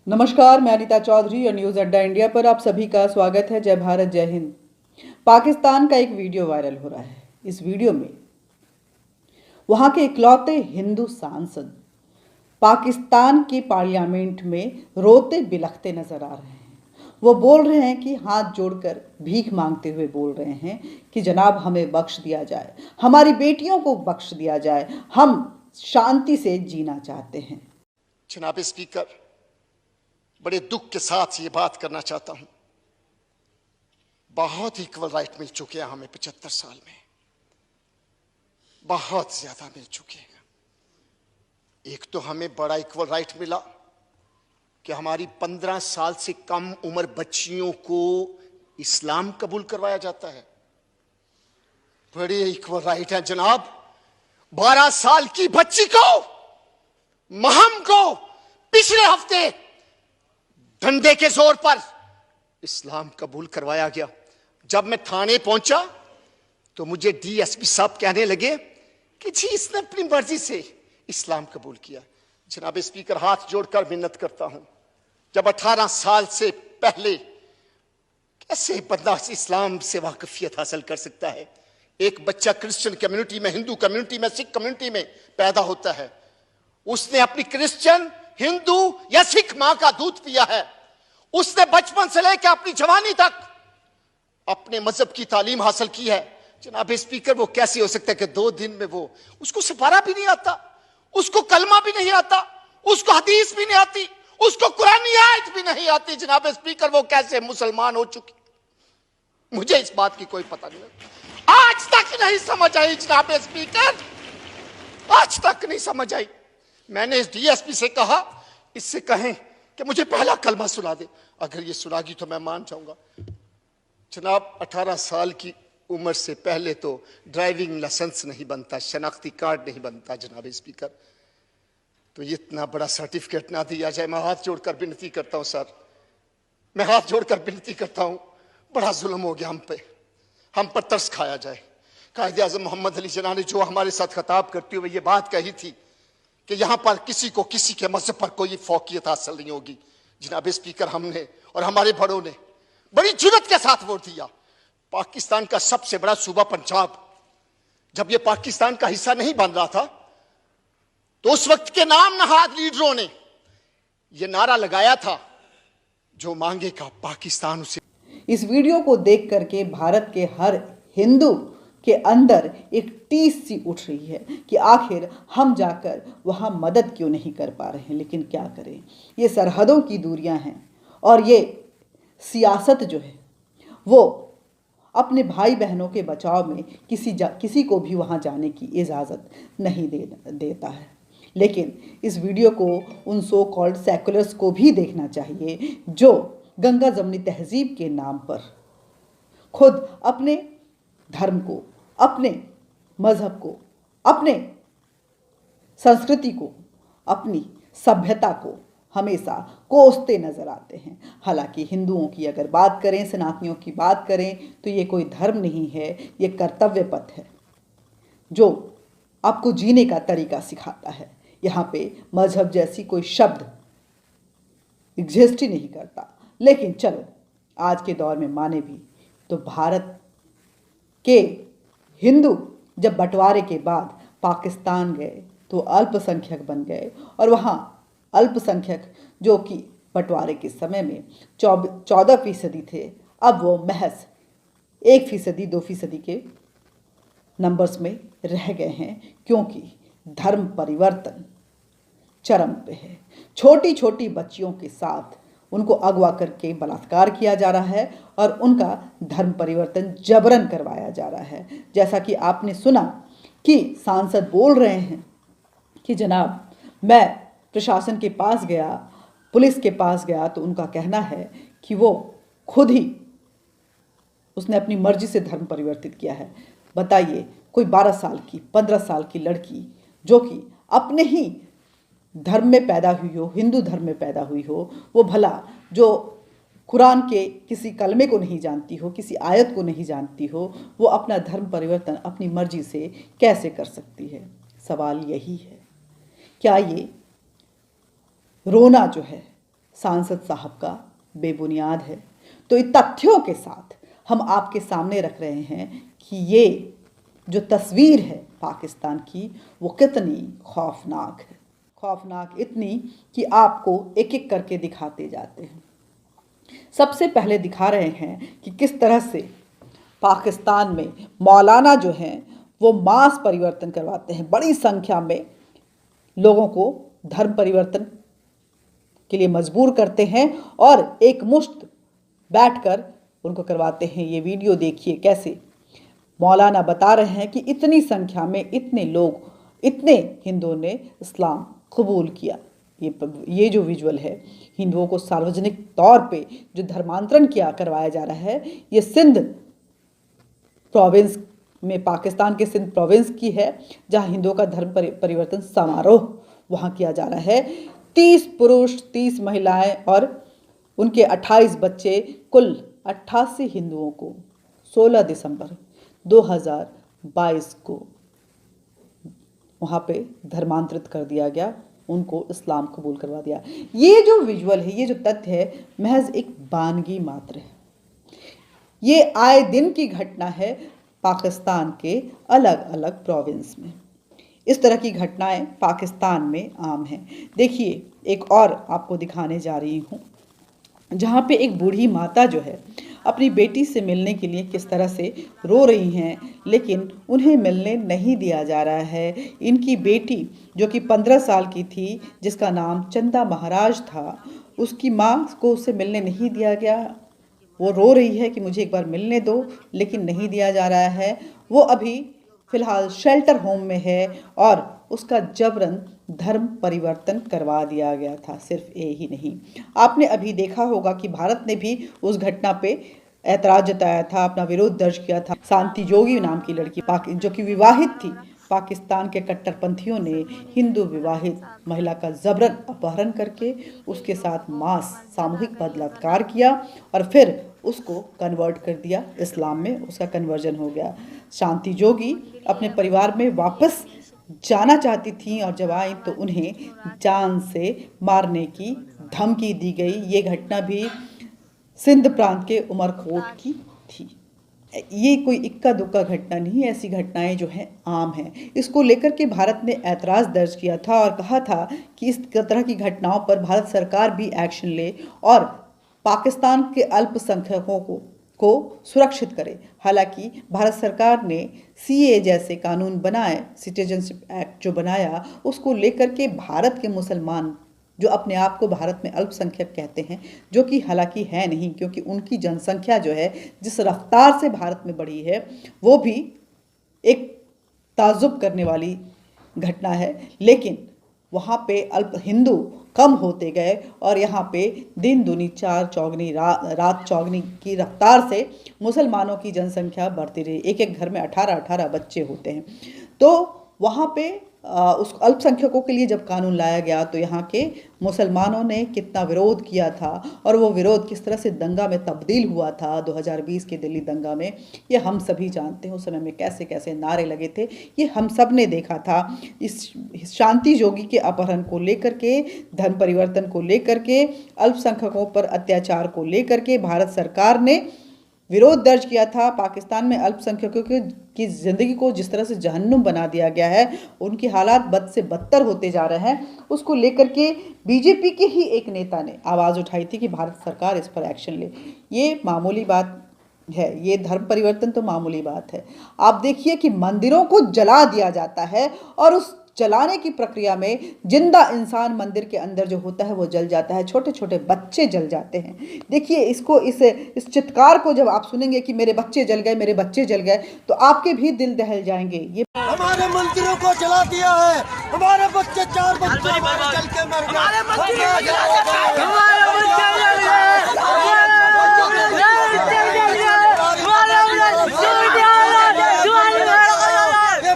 नमस्कार, मैं अनीता चौधरी और न्यूज़ अड्डा इंडिया पर आप सभी का स्वागत है। जय भारत, जय हिंद। पाकिस्तान का एक वीडियो वायरल हो रहा है। इस वीडियो में वहां के इकलौते हिंदू सांसद पाकिस्तान की पार्लियामेंट में रोते बिलखते नजर आ रहे हैं। वो बोल रहे हैं कि हाथ जोड़कर भीख मांगते हुए बोल रहे हैं कि जनाब हमें बख्श दिया जाए, हमारी बेटियों को बख्श दिया जाए, हम शांति से जीना चाहते हैं। जनाब स्पीकर, बड़े दुख के साथ ये बात करना चाहता हूं, बहुत इक्वल राइट मिल चुके हैं हमें 75 साल में, बहुत ज्यादा मिल चुके हैं। एक तो हमें बड़ा इक्वल राइट मिला कि हमारी 15 साल से कम उम्र बच्चियों को इस्लाम कबूल करवाया जाता है। बड़े इक्वल राइट है जनाब। 12 साल की बच्ची को, महम को पिछले हफ्ते डंडे के जोर पर इस्लाम कबूल करवाया गया। जब मैं थाने पहुंचा तो मुझे डीएसपी साहब कहने लगे कि जी इसने अपनी मर्जी से इस्लाम कबूल किया। जनाब स्पीकर, हाथ जोड़कर मिन्नत करता हूं, जब 18 साल से पहले कैसे बंदा इस्लाम से वाकफियत हासिल कर सकता है? एक बच्चा क्रिश्चियन कम्युनिटी में, हिंदू कम्युनिटी में, सिख कम्युनिटी में पैदा होता है, उसने अपनी क्रिश्चियन, हिंदू या सिख मां का दूध पिया है, उसने बचपन से लेकर अपनी जवानी तक अपने मजहब की तालीम हासिल की है। जनाब स्पीकर, वो कैसे हो सकता है कि 2 दिन में वो, उसको सिपारा भी नहीं आता, उसको कलमा भी नहीं आता, उसको हदीस भी नहीं आती, उसको कुरानी आयत भी नहीं आती। जनाब स्पीकर, वो कैसे मुसलमान हो चुकी? मुझे इस बात की कोई पता नहीं, आज तक नहीं समझ आई। जनाब स्पीकर, आज तक नहीं समझ आई। मैंने इस डीएसपी से कहा, इससे कहें कि मुझे पहला कलमा सुना दे। अगर ये सुनागी तो मैं मान जाऊंगा। जनाब, 18 साल की उम्र से पहले तो ड्राइविंग लाइसेंस नहीं बनता, शनाख्ती कार्ड नहीं बनता। जनाब स्पीकर, तो ये इतना बड़ा सर्टिफिकेट ना दिया जाए। मैं हाथ जोड़कर विनती करता हूं सर, मैं हाथ जोड़कर विनती करता हूं, बड़ा जुल्म हो गया हम पर तरस खाया जाए। कायदे आज़म मोहम्मद अली जिन्ना ने जो हमारे साथ खिताब करते हुए ये बात कही थी कि यहां पर किसी को किसी के मजहब पर कोई फौकियत हासिल नहीं होगी। जनाब स्पीकर, हमने और हमारे बड़ों ने बड़ी जुर्रत के साथ वोट दिया। पाकिस्तान का सबसे बड़ा सूबा पंजाब, जब यह पाकिस्तान का हिस्सा नहीं बन रहा था, तो उस वक्त के नाम नहाद लीडरों ने यह नारा लगाया था, जो मांगेगा पाकिस्तान उसे। इस वीडियो को देख करके भारत के हर हिंदू के अंदर एक टीस सी उठ रही है कि आखिर हम जाकर वहाँ मदद क्यों नहीं कर पा रहे हैं। लेकिन क्या करें, ये सरहदों की दूरियां हैं और ये सियासत जो है वो अपने भाई बहनों के बचाव में किसी को भी वहाँ जाने की इजाज़त नहीं देता है। लेकिन इस वीडियो को उन सो कॉल्ड सेकुलर्स को भी देखना चाहिए जो गंगा जमनी तहजीब के नाम पर खुद अपने धर्म को, अपने मजहब को, अपने संस्कृति को, अपनी सभ्यता को हमेशा कोसते नजर आते हैं। हालांकि हिंदुओं की अगर बात करें, सनातनियों की बात करें, तो ये कोई धर्म नहीं है, ये कर्तव्य पथ है जो आपको जीने का तरीका सिखाता है। यहाँ पे मजहब जैसी कोई शब्द एग्जिस्ट ही नहीं करता। लेकिन चलो, आज के दौर में माने भी तो भारत के हिंदू जब बंटवारे के बाद पाकिस्तान गए तो अल्पसंख्यक बन गए, और वहाँ अल्पसंख्यक जो कि बंटवारे के समय में 14% थे, अब वो महज 1%, 2% के नंबर्स में रह गए हैं, क्योंकि धर्म परिवर्तन चरम पे है। छोटी छोटी बच्चियों के साथ उनको अगवा करके बलात्कार किया जा रहा है और उनका धर्म परिवर्तन जबरन करवाया जा रहा है। जैसा कि आपने सुना कि सांसद बोल रहे हैं कि जनाब मैं प्रशासन के पास गया, पुलिस के पास गया, तो उनका कहना है कि वो खुद ही उसने अपनी मर्जी से धर्म परिवर्तित किया है। बताइए, कोई 12 साल की, 15 साल की लड़की जो कि अपने ही धर्म में पैदा हुई हो, हिंदू धर्म में पैदा हुई हो, वो भला जो कुरान के किसी कलमे को नहीं जानती हो, किसी आयत को नहीं जानती हो, वो अपना धर्म परिवर्तन अपनी मर्जी से कैसे कर सकती है? सवाल यही है। क्या ये रोना जो है सांसद साहब का बेबुनियाद है। तो इन तथ्यों के साथ हम आपके सामने रख रहे हैं कि ये जो तस्वीर है पाकिस्तान की वो कितनी खौफनाक है। खौफनाक इतनी कि आपको एक एक करके दिखाते जाते हैं। सबसे पहले दिखा रहे हैं कि किस तरह से पाकिस्तान में मौलाना जो हैं वो मास परिवर्तन करवाते हैं, बड़ी संख्या में लोगों को धर्म परिवर्तन के लिए मजबूर करते हैं और एक मुश्त बैठकर उनको करवाते हैं। ये वीडियो देखिए कैसे मौलाना बता रहे हैं कि इतनी संख्या में इतने लोग, इतने हिंदुओं ने इस्लाम कबूल किया। ये जो विजुअल है हिंदुओं को सार्वजनिक तौर पे जो धर्मांतरण किया करवाया जा रहा है, ये सिंध प्रोविंस में, पाकिस्तान के सिंध प्रोविंस की है, जहां हिंदुओं का धर्म परिवर्तन समारोह वहां किया जा रहा है। 30 पुरुष, 30 महिलाएं और उनके 28 बच्चे, कुल 88 हिंदुओं को 16 दिसंबर 2022 को वहाँ पे धर्मांतरित कर दिया गया, उनको इस्लाम कबूल करवा दिया। ये जो विजुअल है, ये जो तथ्य है, महज एक बानगी मात्र है। ये आए दिन की घटना है पाकिस्तान के अलग अलग प्रोविंस में। इस तरह की घटनाएं पाकिस्तान में आम हैं। देखिए एक और आपको दिखाने जा रही हूँ, जहाँ पे एक बूढ़ी माता जो है अपनी बेटी से मिलने के लिए किस तरह से रो रही हैं, लेकिन उन्हें मिलने नहीं दिया जा रहा है। इनकी बेटी जो कि 15 साल की थी, जिसका नाम चंदा महाराज था, उसकी माँ को उससे मिलने नहीं दिया गया। वो रो रही है कि मुझे एक बार मिलने दो, लेकिन नहीं दिया जा रहा है। वो अभी फ़िलहाल शेल्टर होम में है और उसका जबरन धर्म परिवर्तन करवा दिया गया था। सिर्फ ये ही नहीं, आपने अभी देखा होगा कि भारत ने भी उस घटना पे ऐतराज़ जताया था, अपना विरोध दर्ज किया था। शांति जोगी नाम की लड़की जो कि विवाहित थी, पाकिस्तान के कट्टरपंथियों ने हिंदू विवाहित महिला का जबरन अपहरण करके उसके साथ मास सामूहिक बलात्कार किया और फिर उसको कन्वर्ट कर दिया इस्लाम में, उसका कन्वर्जन हो गया। शांति जोगी अपने परिवार में वापस जाना चाहती थीं और जब आई तो उन्हें जान से मारने की धमकी दी गई। ये घटना भी सिंध प्रांत के उमरकोट की थी। ये कोई इक्का दुक्का घटना नहीं, ऐसी घटनाएं जो हैं आम हैं। इसको लेकर के भारत ने ऐतराज़ दर्ज किया था और कहा था कि इस तरह की घटनाओं पर भारत सरकार भी एक्शन ले और पाकिस्तान के अल्पसंख्यकों को सुरक्षित करे। हालांकि भारत सरकार ने सीए जैसे कानून बनाए, सिटीजनशिप एक्ट जो बनाया, उसको लेकर के भारत के मुसलमान जो अपने आप को भारत में अल्पसंख्यक कहते हैं, जो कि हालांकि है नहीं, क्योंकि उनकी जनसंख्या जो है जिस रफ्तार से भारत में बढ़ी है वो भी एक ताज्जुब करने वाली घटना है। लेकिन वहाँ पे अल्प हिंदू कम होते गए और यहाँ पे दिन दुनी चार चौगनी रात चौगनी की रफ्तार से मुसलमानों की जनसंख्या बढ़ती रही। एक एक घर में 18-18 बच्चे होते हैं। तो वहाँ पे उस अल्पसंख्यकों के लिए जब कानून लाया गया तो यहाँ के मुसलमानों ने कितना विरोध किया था और वो विरोध किस तरह से दंगा में तब्दील हुआ था 2020 के दिल्ली दंगा में, ये हम सभी जानते हैं। उस समय में कैसे कैसे नारे लगे थे, ये हम सब ने देखा था। इस शांति जोगी के अपहरण को लेकर के, धर्म परिवर्तन को लेकर के, अल्पसंख्यकों पर अत्याचार को लेकर के भारत सरकार ने विरोध दर्ज किया था। पाकिस्तान में अल्पसंख्यकों की ज़िंदगी को जिस तरह से जहन्नुम बना दिया गया है, उनके हालात बद से बदतर होते जा रहे हैं, उसको लेकर के बीजेपी के ही एक नेता ने आवाज़ उठाई थी कि भारत सरकार इस पर एक्शन ले। ये मामूली बात है, ये धर्म परिवर्तन तो मामूली बात है। आप देखिए कि मंदिरों को जला दिया जाता है और उस जलाने की प्रक्रिया में जिंदा इंसान मंदिर के अंदर जो होता है वो जल जाता है, छोटे छोटे बच्चे जल जाते हैं। देखिए इसको, इस चित्कार को जब आप सुनेंगे कि मेरे बच्चे जल गए, मेरे बच्चे जल गए, तो आपके भी दिल दहल जाएंगे। ये हमारे मंदिरों को जला दिया है, हमारे बच्चे 4 बच्चे जल के मर गए।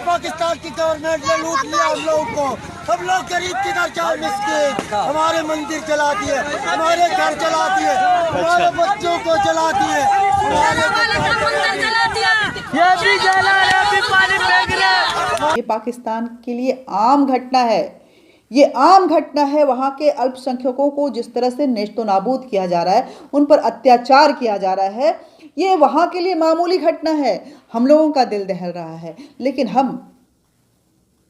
पाकिस्तान की गवर्नमेंट ने लूट लिया हम लोगों को। हम लोग गरीब किधर जाए, मिस्किन। हमारे मंदिर जला दिए, हमारे घर जला दिए, हमारे बच्चों को जला दिए, ये पाकिस्तान के लिए आम घटना है। ये आम घटना है। वहाँ के अल्पसंख्यकों को जिस तरह से नेस्तो नाबूद किया जा रहा है, उन पर अत्याचार किया जा रहा है, ये वहाँ के लिए मामूली घटना है। हम लोगों का दिल दहल रहा है, लेकिन हम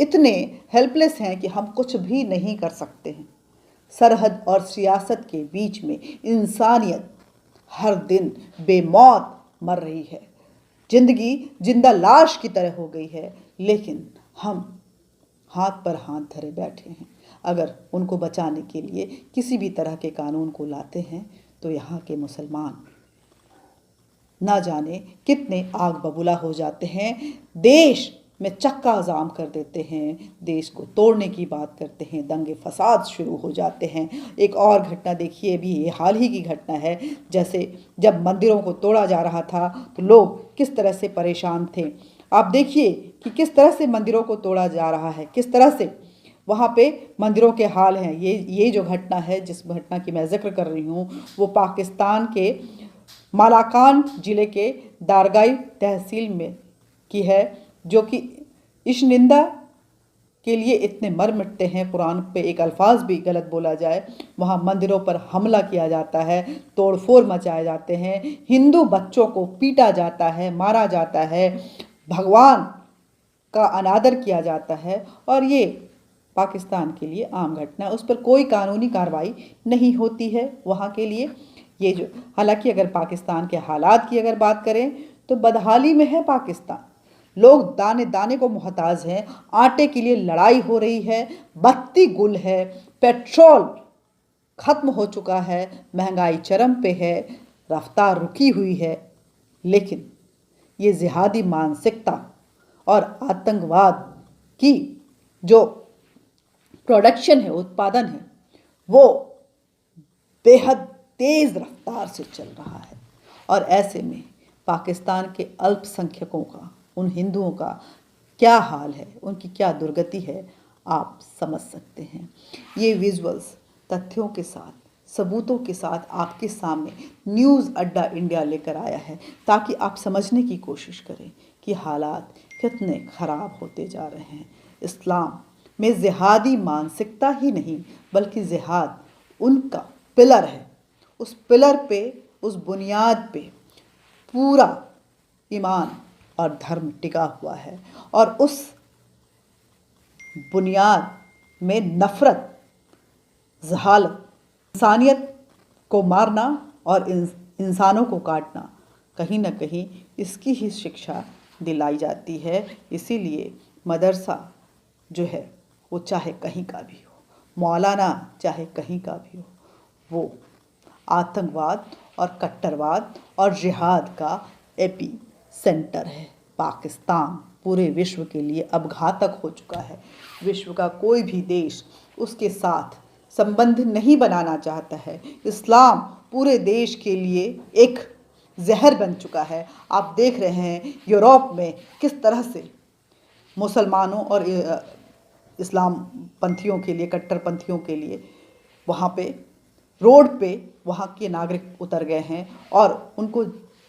इतने हेल्पलेस हैं कि हम कुछ भी नहीं कर सकते हैं। सरहद और सियासत के बीच में इंसानियत हर दिन बेमौत मर रही है। जिंदगी जिंदा लाश की तरह हो गई है, लेकिन हम हाथ पर हाथ धरे बैठे हैं। अगर उनको बचाने के लिए किसी भी तरह के कानून को लाते हैं तो यहाँ के मुसलमान ना जाने कितने आग बबूला हो जाते हैं, देश में चक्का जाम कर देते हैं, देश को तोड़ने की बात करते हैं, दंगे फसाद शुरू हो जाते हैं। एक और घटना देखिए, भी ये हाल ही की घटना है। जैसे जब मंदिरों को तोड़ा जा रहा था तो लोग किस तरह से परेशान थे। आप देखिए कि किस तरह से मंदिरों को तोड़ा जा रहा है, किस तरह से वहाँ पे मंदिरों के हाल हैं। ये जो घटना है, जिस घटना की मैं जिक्र कर रही हूँ, वो पाकिस्तान के मालाकान ज़िले के दारगाई तहसील में की है, जो कि इश्निंदा के लिए इतने मर मिटते हैं। कुरान पे एक अल्फाज भी गलत बोला जाए, वहाँ मंदिरों पर हमला किया जाता है, तोड़फोड़ मचाए जाते हैं, हिंदू बच्चों को पीटा जाता है, मारा जाता है, भगवान का अनादर किया जाता है। और ये पाकिस्तान के लिए आम घटना है, उस पर कोई कानूनी कार्रवाई नहीं होती है वहाँ के लिए। ये जो, हालांकि अगर पाकिस्तान के हालात की अगर बात करें तो बदहाली में है पाकिस्तान। लोग दाने दाने को मोहताज हैं, आटे के लिए लड़ाई हो रही है, बत्ती गुल है, पेट्रोल खत्म हो चुका है, महंगाई चरम पे है, रफ्तार रुकी हुई है। लेकिन ये जिहादी मानसिकता और आतंकवाद की जो प्रोडक्शन है, उत्पादन है, वो बेहद तेज़ रफ्तार से चल रहा है। और ऐसे में पाकिस्तान के अल्पसंख्यकों का, उन हिंदुओं का क्या हाल है, उनकी क्या दुर्गति है, आप समझ सकते हैं। ये विजुअल्स तथ्यों के साथ, सबूतों के साथ आपके सामने न्यूज़ अड्डा इंडिया लेकर आया है, ताकि आप समझने की कोशिश करें कि हालात कितने ख़राब होते जा रहे हैं। इस्लाम में जिहादी मानसिकता ही नहीं, बल्कि जिहाद उनका पिलर है। उस पिलर पे, उस बुनियाद पे पूरा ईमान और धर्म टिका हुआ है। और उस बुनियाद में नफ़रत, जहालत, इंसानियत को मारना और इंसानों को काटना, कहीं ना कहीं इसकी ही शिक्षा दिलाई जाती है। इसीलिए मदरसा जो है वो चाहे कहीं का भी हो, मौलाना चाहे कहीं का भी हो, वो आतंकवाद और कट्टरवाद और जिहाद का एपी सेंटर है। पाकिस्तान पूरे विश्व के लिए अब घातक हो चुका है। विश्व का कोई भी देश उसके साथ संबंध नहीं बनाना चाहता है। इस्लाम पूरे देश के लिए एक जहर बन चुका है। आप देख रहे हैं यूरोप में किस तरह से मुसलमानों और इस्लाम पंथियों के लिए, कट्टरपंथियों के लिए वहाँ पे रोड पे वहाँ के नागरिक उतर गए हैं और उनको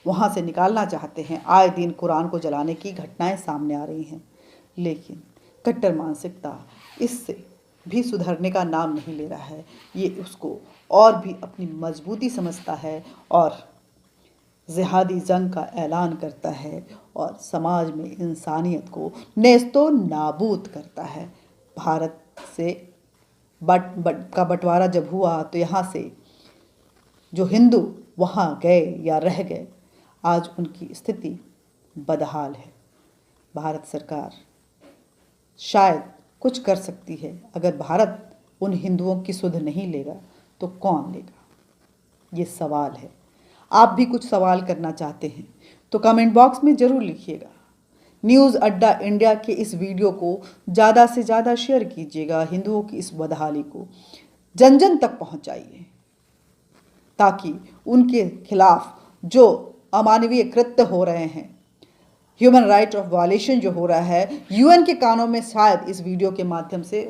वहाँ से निकालना चाहते हैं। आए दिन कुरान को जलाने की घटनाएं सामने आ रही हैं। लेकिन कट्टर मानसिकता इससे भी सुधरने का नाम नहीं ले रहा है। ये उसको और भी अपनी मजबूती समझता है और जिहादी जंग का ऐलान करता है और समाज में इंसानियत को नेस्तो नाबूद करता है। भारत से का बंटवारा जब हुआ तो यहाँ से जो हिंदू वहाँ गए या रह गए, आज उनकी स्थिति बदहाल है। भारत सरकार शायद कुछ कर सकती है। अगर भारत उन हिंदुओं की सुध नहीं लेगा तो कौन लेगा, ये सवाल है। आप भी कुछ सवाल करना चाहते हैं तो कमेंट बॉक्स में ज़रूर लिखिएगा। न्यूज़ अड्डा इंडिया के इस वीडियो को ज़्यादा से ज़्यादा शेयर कीजिएगा। हिंदुओं की इस बदहाली को जन जन तक पहुंचाइए, ताकि उनके खिलाफ जो अमानवीय कृत्य हो रहे हैं, ह्यूमन राइट ऑफ वायलेशन जो हो रहा है, यूएन के कानों में शायद इस वीडियो के माध्यम से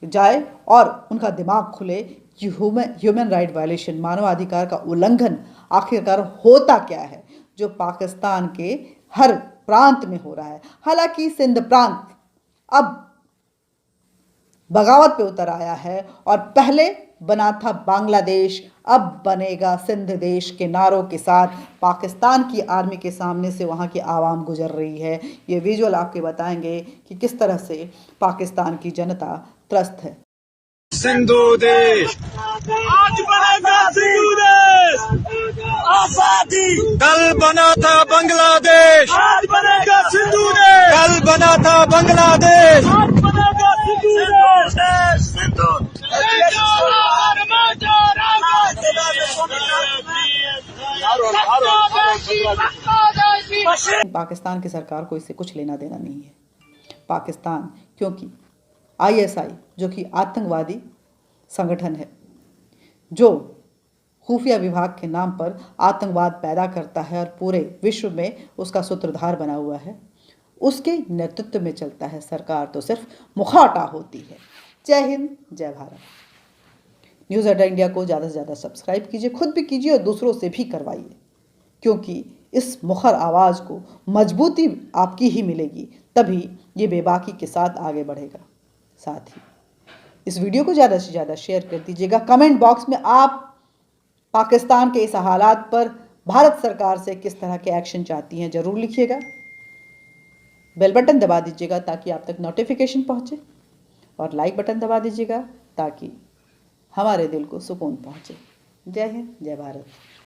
जाए और उनका दिमाग खुले कि ह्यूमन राइट वायलेशन, मानवाधिकार का उल्लंघन आखिरकार होता क्या है, जो पाकिस्तान के हर प्रांत में हो रहा है। हालांकि सिंध प्रांत अब बगावत पे उतर आया है और पहले बना था बांग्लादेश, अब बनेगा सिंध देश के नारों के साथ पाकिस्तान की आर्मी के सामने से वहाँ की आवाम गुजर रही है। ये विजुअल आपके बताएंगे कि किस तरह से पाकिस्तान की जनता त्रस्त है। सिंधु देश आज बनेगा सिंधु देश, आजादी कल बना था बांग्लादेश, आज बनेगा सिंधु देश, कल बना था बांग्लादेश, आज बनेगा सिंधु देश। पाकिस्तान की सरकार को इससे कुछ लेना देना नहीं है। पाकिस्तान क्योंकि आईएसआई जो कि आतंकवादी संगठन है, जो खुफिया विभाग के नाम पर आतंकवाद पैदा करता है और पूरे विश्व में उसका सूत्रधार बना हुआ है, उसके नेतृत्व में चलता है। सरकार तो सिर्फ मुखौटा होती है। जय हिंद, जय भारत। न्यूज़ अड्डा इंडिया को ज़्यादा से ज़्यादा सब्सक्राइब कीजिए, खुद भी कीजिए और दूसरों से भी करवाइए, क्योंकि इस मुखर आवाज़ को मजबूती आपकी ही मिलेगी, तभी ये बेबाकी के साथ आगे बढ़ेगा। साथ ही इस वीडियो को ज़्यादा से ज़्यादा शेयर कर दीजिएगा। कमेंट बॉक्स में आप पाकिस्तान के इस हालात पर भारत सरकार से किस तरह के एक्शन चाहती हैं ज़रूर लिखिएगा। बेल बटन दबा दीजिएगा ताकि आप तक नोटिफिकेशन पहुंचे, और लाइक बटन दबा दीजिएगा ताकि हमारे दिल को सुकून पहुंचे। जय हिंद, जय भारत।